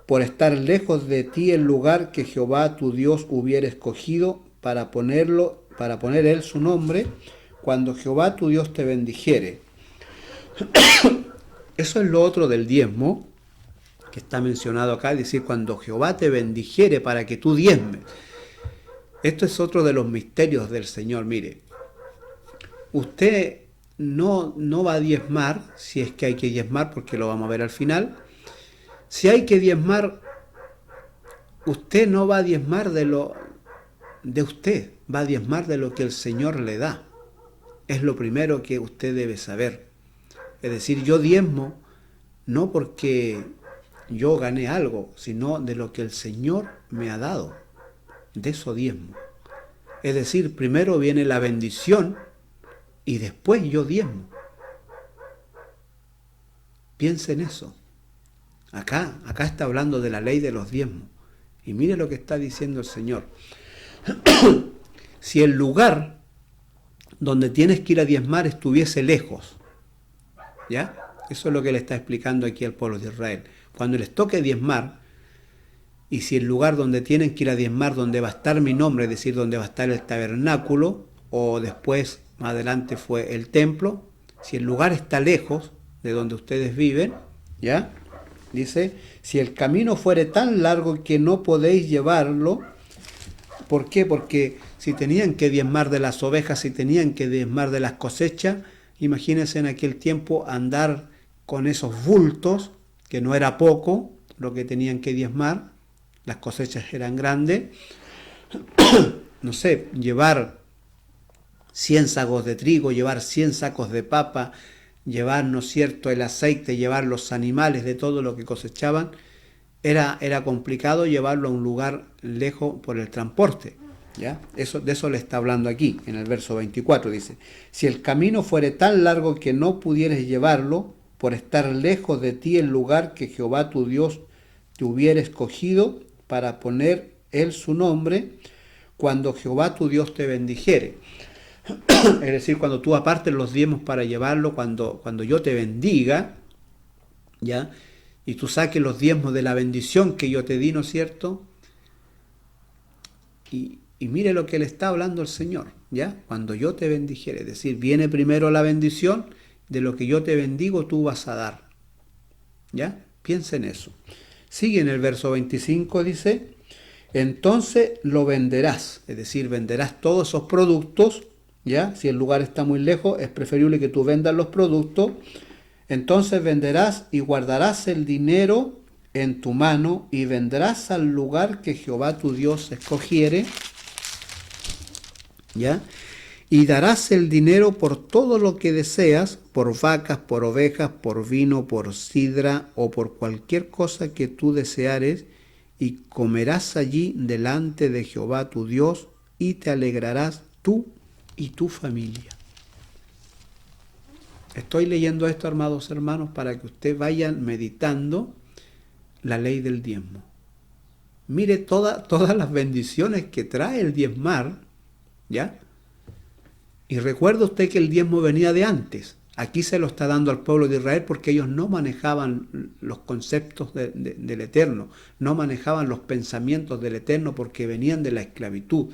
por estar lejos de ti el lugar que Jehová tu Dios hubiera escogido para poner él su nombre, cuando Jehová tu Dios te bendijere. Eso es lo otro del diezmo, que está mencionado acá, es decir, cuando Jehová te bendijere para que tú diezmes. Esto es otro de los misterios del Señor. Mire, usted no va a diezmar, si es que hay que diezmar, porque lo vamos a ver al final. Si hay que diezmar, usted no va a diezmar de usted, va a diezmar de lo que el Señor le da. Es lo primero que usted debe saber. Es decir, yo diezmo no porque yo gané algo, sino de lo que el Señor me ha dado. De eso diezmo. Es decir, primero viene la bendición y después yo diezmo. Piensa en eso. Acá está hablando de la ley de los diezmos. Y mire lo que está diciendo el Señor. Si el lugar donde tienes que ir a diezmar estuviese lejos, ¿ya? Eso es lo que le está explicando aquí al pueblo de Israel. Cuando les toque diezmar, y si el lugar donde tienen que ir a diezmar, donde va a estar mi nombre, es decir, donde va a estar el tabernáculo, o después, más adelante fue el templo, si el lugar está lejos de donde ustedes viven, ¿ya? Dice, si el camino fuere tan largo que no podéis llevarlo, ¿por qué? Porque si tenían que diezmar de las ovejas, si tenían que diezmar de las cosechas, imagínense en aquel tiempo andar con esos bultos, que no era poco lo que tenían que diezmar, las cosechas eran grandes, no sé, llevar 100 sacos de trigo, llevar 100 sacos de papa, llevar, ¿no es cierto?, el aceite, llevar los animales de todo lo que cosechaban, era complicado llevarlo a un lugar lejos por el transporte. ¿Ya? De eso le está hablando aquí, en el verso 24, dice, si el camino fuere tan largo que no pudieres llevarlo, por estar lejos de ti el lugar que Jehová tu Dios te hubiera escogido para poner él su nombre, cuando Jehová tu Dios te bendijere. Es decir, cuando tú apartes los diezmos para llevarlo, cuando yo te bendiga, ¿ya? Y tú saques los diezmos de la bendición que yo te di, ¿no es cierto? Y mire lo que le está hablando el Señor, ¿ya? Cuando yo te bendijere, es decir, viene primero la bendición, de lo que yo te bendigo tú vas a dar, ¿ya? Piensa en eso. Sigue en el verso 25, dice, entonces lo venderás, es decir, venderás todos esos productos, ¿ya? Si el lugar está muy lejos, es preferible que tú vendas los productos, entonces venderás y guardarás el dinero en tu mano y vendrás al lugar que Jehová tu Dios escogiere, ¿ya? Y darás el dinero por todo lo que deseas, por vacas, por ovejas, por vino, por sidra o por cualquier cosa que tú deseares, y comerás allí delante de Jehová tu Dios, y te alegrarás tú y tu familia. Estoy leyendo esto, amados hermanos, para que ustedes vayan meditando la ley del diezmo. Mire todas las bendiciones que trae el diezmar, ¿ya? Y recuerda usted que el diezmo venía de antes. Aquí se lo está dando al pueblo de Israel porque ellos no manejaban los conceptos del Eterno, no manejaban los pensamientos del Eterno porque venían de la esclavitud.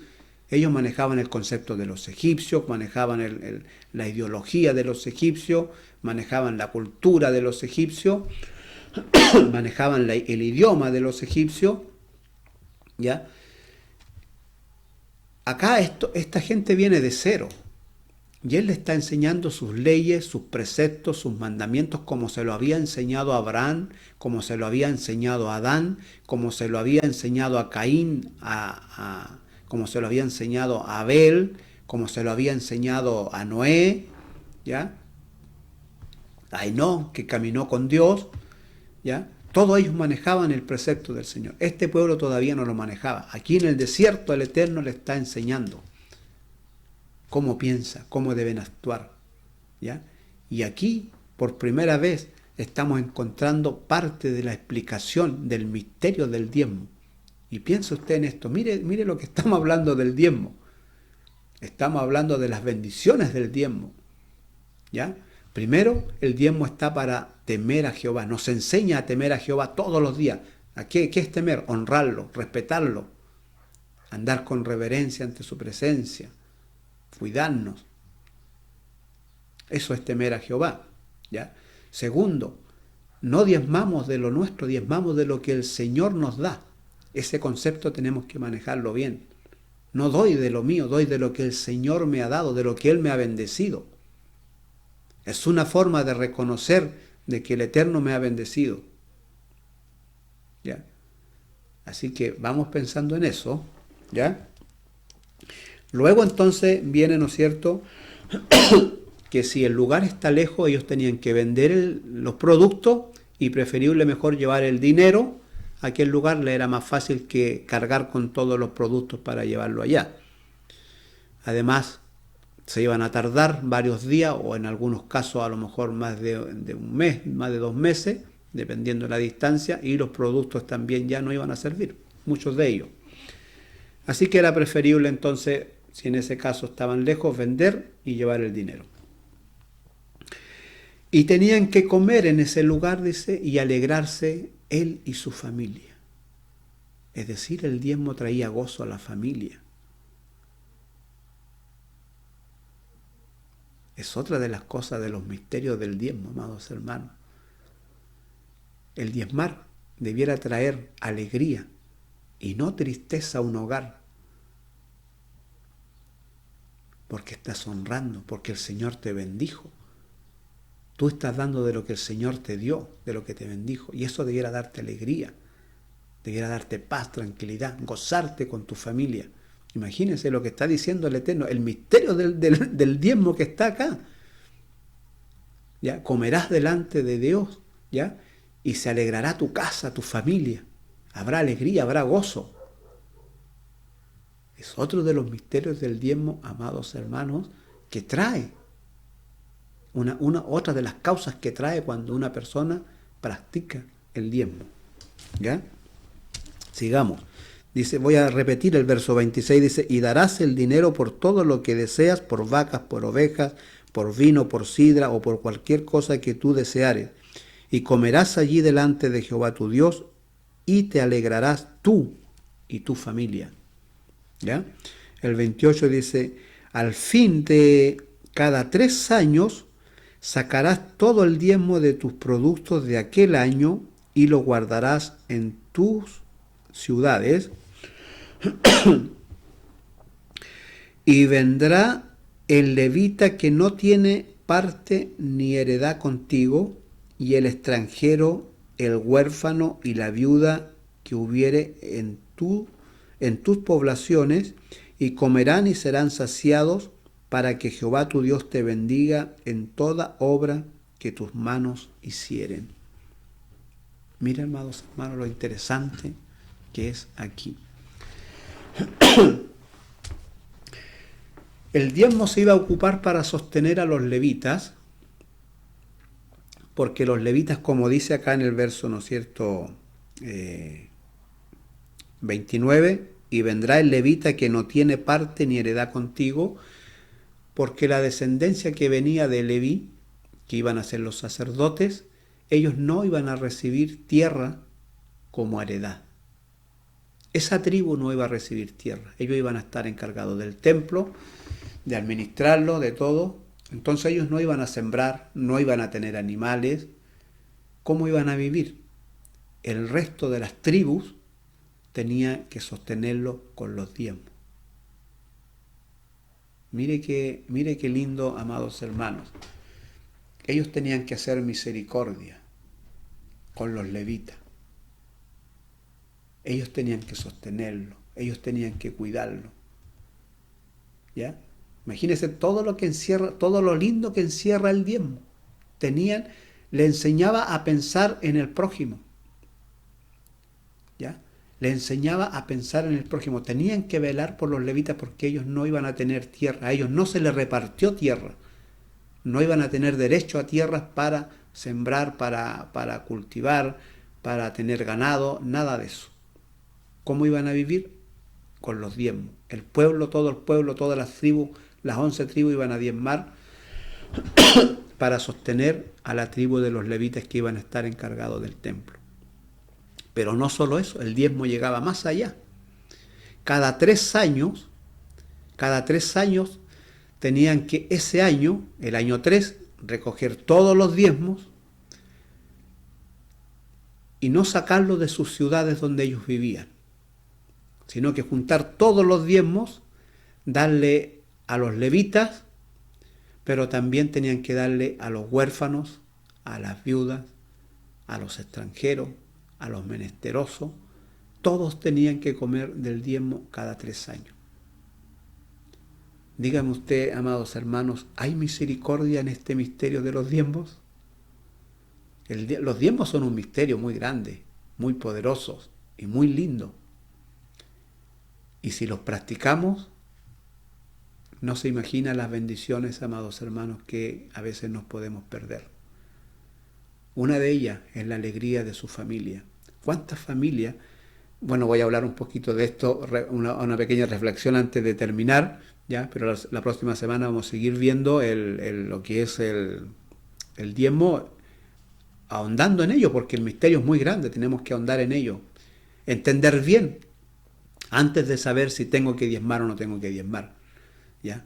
Ellos manejaban el concepto de los egipcios, manejaban la ideología de los egipcios, manejaban la cultura de los egipcios, manejaban el idioma de los egipcios, ¿ya? Acá esta gente viene de cero. Y él le está enseñando sus leyes, sus preceptos, sus mandamientos, como se lo había enseñado a Abraham, como se lo había enseñado a Adán, como se lo había enseñado a Caín, como se lo había enseñado a Abel, como se lo había enseñado a Noé, ¿ya? A Enoc, que caminó con Dios, ¿ya? Todos ellos manejaban el precepto del Señor. Este pueblo todavía no lo manejaba. Aquí en el desierto el Eterno le está enseñando cómo piensa, cómo deben actuar, ¿ya? Y aquí, por primera vez, estamos encontrando parte de la explicación del misterio del diezmo. Y piensa usted en esto, mire lo que estamos hablando del diezmo. Estamos hablando de las bendiciones del diezmo, ¿ya? Primero, el diezmo está para temer a Jehová. Nos enseña a temer a Jehová todos los días. ¿A qué es temer? Honrarlo, respetarlo, andar con reverencia ante su presencia, cuidarnos. Eso es temer a Jehová, ¿ya? Segundo, no diezmamos de lo nuestro, diezmamos de lo que el Señor nos da. Ese concepto tenemos que manejarlo bien. No doy de lo mío, doy de lo que el Señor me ha dado, de lo que Él me ha bendecido. Es una forma de reconocer de que el Eterno me ha bendecido, ¿ya? Así que vamos pensando en eso, ¿ya? Luego entonces viene, ¿no es cierto?, que si el lugar está lejos, ellos tenían que vender los productos y preferible mejor llevar el dinero a aquel lugar. Le era más fácil que cargar con todos los productos para llevarlo allá. Además, se iban a tardar varios días o en algunos casos a lo mejor más de un mes, más de 2 meses, dependiendo de la distancia, y los productos también ya no iban a servir, muchos de ellos. Así que era preferible entonces, si en ese caso estaban lejos, vender y llevar el dinero. Y tenían que comer en ese lugar, dice, y alegrarse él y su familia. Es decir, el diezmo traía gozo a la familia. Es otra de las cosas de los misterios del diezmo, amados hermanos. El diezmar debiera traer alegría y no tristeza a un hogar. Porque estás honrando, porque el Señor te bendijo. Tú estás dando de lo que el Señor te dio, de lo que te bendijo. Y eso debiera darte alegría, debiera darte paz, tranquilidad, gozarte con tu familia. Imagínense lo que está diciendo el Eterno, el misterio del diezmo que está acá. ¿Ya? Comerás delante de Dios, ¿ya? Y se alegrará tu casa, tu familia. Habrá alegría, habrá gozo. Es otro de los misterios del diezmo, amados hermanos, que trae. Otra de las causas que trae cuando una persona practica el diezmo. ¿Ya? Sigamos. Dice, voy a repetir el verso 26, dice, y darás el dinero por todo lo que deseas, por vacas, por ovejas, por vino, por sidra o por cualquier cosa que tú deseares. Y comerás allí delante de Jehová tu Dios y te alegrarás tú y tu familia. ¿Ya? El 28 dice, al fin de cada 3 años sacarás todo el diezmo de tus productos de aquel año y lo guardarás en tus ciudades. Y vendrá el levita que no tiene parte ni heredad contigo, y el extranjero, el huérfano y la viuda que hubiere en tus poblaciones, y comerán y serán saciados, para que Jehová tu Dios te bendiga en toda obra que tus manos hicieren. Mira, hermanos, lo interesante que es aquí. El diezmo se iba a ocupar para sostener a los levitas, porque los levitas, como dice acá en el verso, ¿no es cierto?, 29, y vendrá el levita que no tiene parte ni heredad contigo, porque la descendencia que venía de Leví, que iban a ser los sacerdotes, ellos no iban a recibir tierra como heredad. Esa tribu no iba a recibir tierra, ellos iban a estar encargados del templo, de administrarlo, de todo. Entonces ellos no iban a sembrar, no iban a tener animales. ¿Cómo iban a vivir? El resto de las tribus tenía que sostenerlo con los diezmos. Mire qué lindo, amados hermanos. Ellos tenían que hacer misericordia con los levitas. Ellos tenían que sostenerlo, ellos tenían que cuidarlo. ¿Ya? Imagínense todo lo que encierra, todo lo lindo que encierra el diezmo. Le enseñaba a pensar en el prójimo. ¿Ya? Le enseñaba a pensar en el prójimo. Tenían que velar por los levitas porque ellos no iban a tener tierra. A ellos no se les repartió tierra. No iban a tener derecho a tierras para sembrar, para cultivar, para tener ganado, nada de eso. ¿Cómo iban a vivir? Con los diezmos. El pueblo, todas las tribus, las 11 tribus iban a diezmar para sostener a la tribu de los levitas que iban a estar encargados del templo. Pero no solo eso, el diezmo llegaba más allá. Cada 3 años tenían que ese año, el año 3, recoger todos los diezmos y no sacarlos de sus ciudades donde ellos vivían, sino que juntar todos los diezmos, darle a los levitas, pero también tenían que darle a los huérfanos, a las viudas, a los extranjeros, a los menesterosos. Todos tenían que comer del diezmo cada 3 años. Dígame usted, amados hermanos, ¿hay misericordia en este misterio de los diezmos? Los diezmos son un misterio muy grande, muy poderoso y muy lindo. Y si los practicamos, no se imagina las bendiciones, amados hermanos, que a veces nos podemos perder. Una de ellas es la alegría de su familia. ¿Cuántas familias? Bueno, voy a hablar un poquito de esto, una pequeña reflexión antes de terminar, ¿ya? Pero la próxima semana vamos a seguir viendo lo que es el diezmo, ahondando en ello, porque el misterio es muy grande, tenemos que ahondar en ello. Entender bien, antes de saber si tengo que diezmar o no tengo que diezmar. ¿Ya?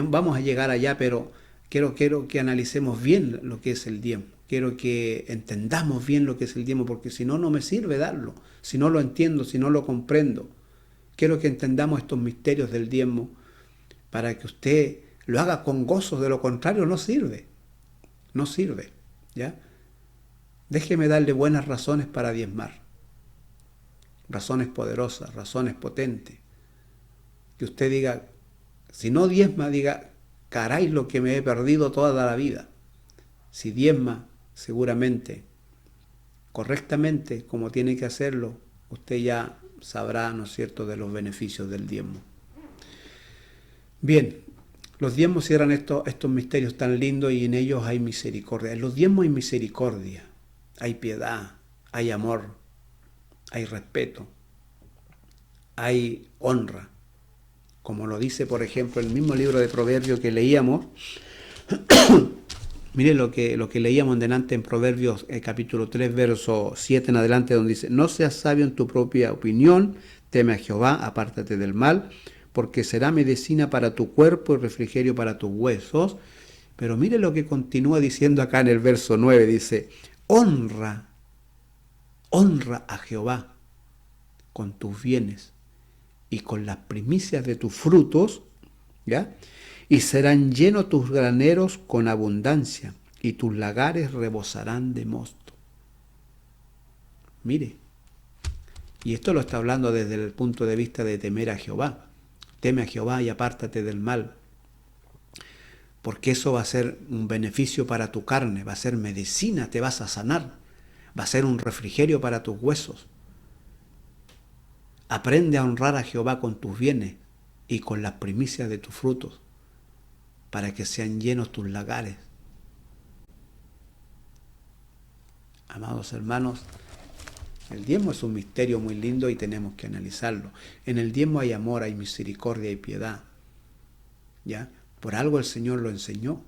Vamos a llegar allá, pero quiero que analicemos bien lo que es el diezmo. Quiero que entendamos bien lo que es el diezmo, porque si no, no me sirve darlo. Si no lo entiendo, si no lo comprendo. Quiero que entendamos estos misterios del diezmo para que usted lo haga con gozo. De lo contrario, no sirve. No sirve. ¿Ya? Déjeme darle buenas razones para diezmar. Razones poderosas, razones potentes. Que usted diga, si no diezma, diga, caray, lo que me he perdido toda la vida. Si diezma, seguramente, correctamente, como tiene que hacerlo, usted ya sabrá, ¿no es cierto?, de los beneficios del diezmo. Bien, los diezmos cierran estos misterios tan lindos y en ellos hay misericordia. En los diezmos hay misericordia, hay piedad, hay amor, hay respeto, hay honra. Como lo dice, por ejemplo, el mismo libro de Proverbios que leíamos. Mire lo que leíamos delante en Proverbios capítulo 3, verso 7 en adelante, donde dice: no seas sabio en tu propia opinión, teme a Jehová, apártate del mal, porque será medicina para tu cuerpo y refrigerio para tus huesos. Pero mire lo que continúa diciendo acá en el verso 9, dice: honra a Jehová con tus bienes y con las primicias de tus frutos, ¿ya? Y serán llenos tus graneros con abundancia, y tus lagares rebosarán de mosto. Mire, y esto lo está hablando desde el punto de vista de temer a Jehová. Teme a Jehová y apártate del mal, porque eso va a ser un beneficio para tu carne, va a ser medicina, te vas a sanar, va a ser un refrigerio para tus huesos. Aprende a honrar a Jehová con tus bienes y con las primicias de tus frutos, para que sean llenos tus lagares. Amados hermanos, el diezmo es un misterio muy lindo y tenemos que analizarlo. En el diezmo hay amor, hay misericordia y piedad. ¿Ya? Por algo el Señor lo enseñó.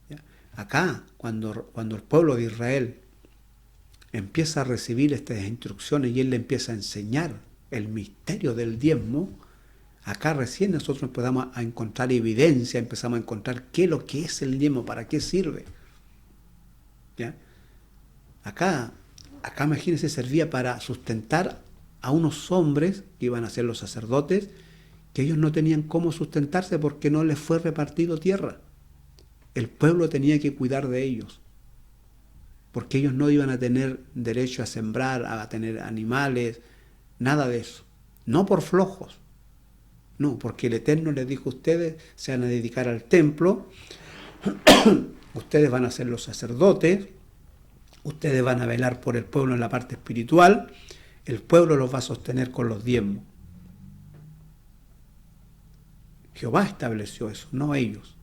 ¿Ya? Acá, cuando el pueblo de Israel empieza a recibir estas instrucciones y Él le empieza a enseñar el misterio del diezmo, acá recién nosotros empezamos a encontrar evidencia, empezamos a encontrar qué es lo que es el diezmo, para qué sirve. ¿Ya? Acá imagínense, servía para sustentar a unos hombres que iban a ser los sacerdotes, que ellos no tenían cómo sustentarse porque no les fue repartido tierra. El pueblo tenía que cuidar de ellos, porque ellos no iban a tener derecho a sembrar, a tener animales, nada de eso. No por flojos, no, porque el Eterno les dijo: ustedes se van a dedicar al templo, ustedes van a ser los sacerdotes, ustedes van a velar por el pueblo en la parte espiritual, el pueblo los va a sostener con los diezmos. Jehová estableció eso, no ellos.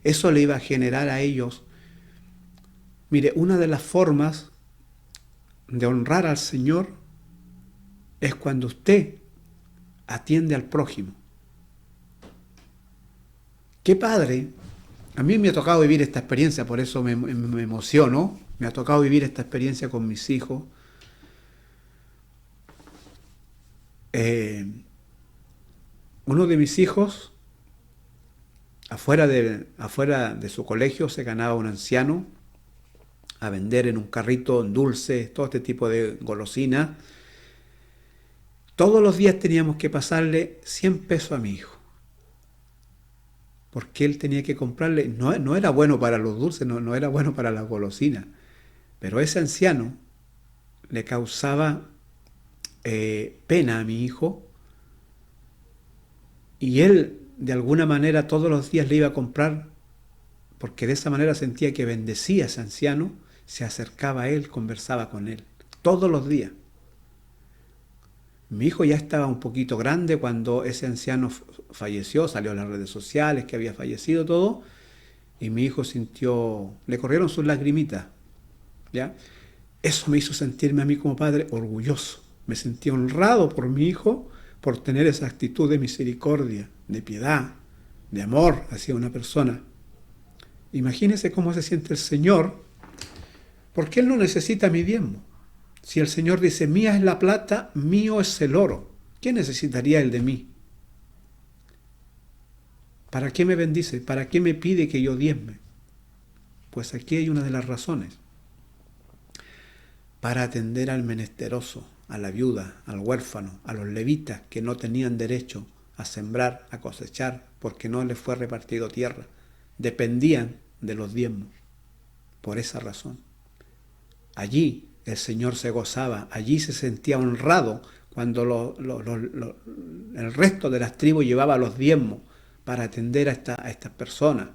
Eso le iba a generar a ellos. Mire, una de las formas de honrar al Señor es cuando usted atiende al prójimo. ¿Qué padre? A mí me ha tocado vivir esta experiencia, por eso me emociono. Me ha tocado vivir esta experiencia con mis hijos. Uno de mis hijos, afuera de su colegio, se ganaba un anciano a vender en un carrito dulces, todo este tipo de golosinas. Todos los días teníamos que pasarle 100 pesos a mi hijo, porque él tenía que comprarle. No era bueno para los dulces, no era bueno para las golosinas, pero ese anciano le causaba pena a mi hijo, y él de alguna manera todos los días le iba a comprar, porque de esa manera sentía que bendecía a ese anciano, se acercaba a él, conversaba con él, todos los días. Mi hijo ya estaba un poquito grande cuando ese anciano falleció, salió a las redes sociales que había fallecido todo, y mi hijo sintió, le corrieron sus lagrimitas, ¿ya? Eso me hizo sentirme a mí como padre orgulloso. Me sentí honrado por mi hijo, por tener esa actitud de misericordia, de piedad, de amor hacia una persona. Imagínense cómo se siente el Señor, porque Él no necesita mi diezmo. Si el Señor dice: mía es la plata, mío es el oro, ¿qué necesitaría Él de mí? ¿Para qué me bendice? ¿Para qué me pide que yo diezme? Pues aquí hay una de las razones: para atender al menesteroso, a la viuda, al huérfano, a los levitas que no tenían derecho a sembrar, a cosechar, porque no les fue repartido tierra. Dependían de los diezmos. Por esa razón. Allí el Señor se gozaba, allí se sentía honrado cuando el resto de las tribus llevaba los diezmos para atender a estas personas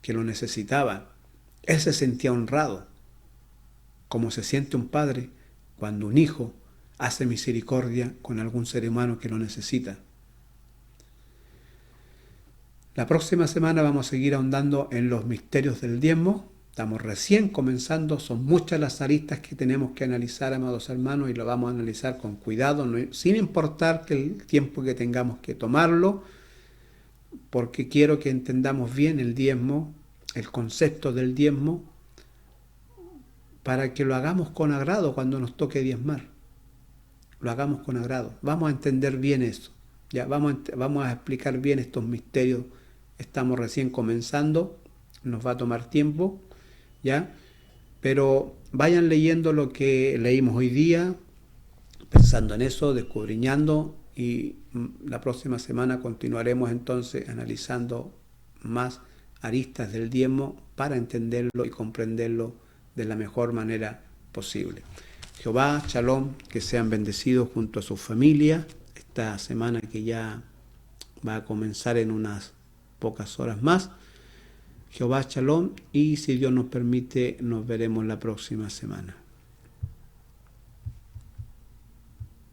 que lo necesitaban. Él se sentía honrado, como se siente un padre cuando un hijo hace misericordia con algún ser humano que lo necesita. La próxima semana vamos a seguir ahondando en los misterios del diezmo. Estamos recién comenzando, son muchas las aristas que tenemos que analizar, amados hermanos, y lo vamos a analizar con cuidado, sin importar que el tiempo que tengamos que tomarlo, porque quiero que entendamos bien el diezmo, el concepto del diezmo, para que lo hagamos con agrado cuando nos toque diezmar. Lo hagamos con agrado. Vamos a entender bien eso. Ya vamos a explicar bien estos misterios. Estamos recién comenzando, nos va a tomar tiempo, ¿ya? Pero vayan leyendo lo que leímos hoy día, pensando en eso, descubriñando, y la próxima semana continuaremos entonces analizando más aristas del diezmo para entenderlo y comprenderlo de la mejor manera posible. Jehová, Shalom, que sean bendecidos junto a su familia esta semana que ya va a comenzar en unas pocas horas más. Jehová, Shalom, y si Dios nos permite, nos veremos la próxima semana.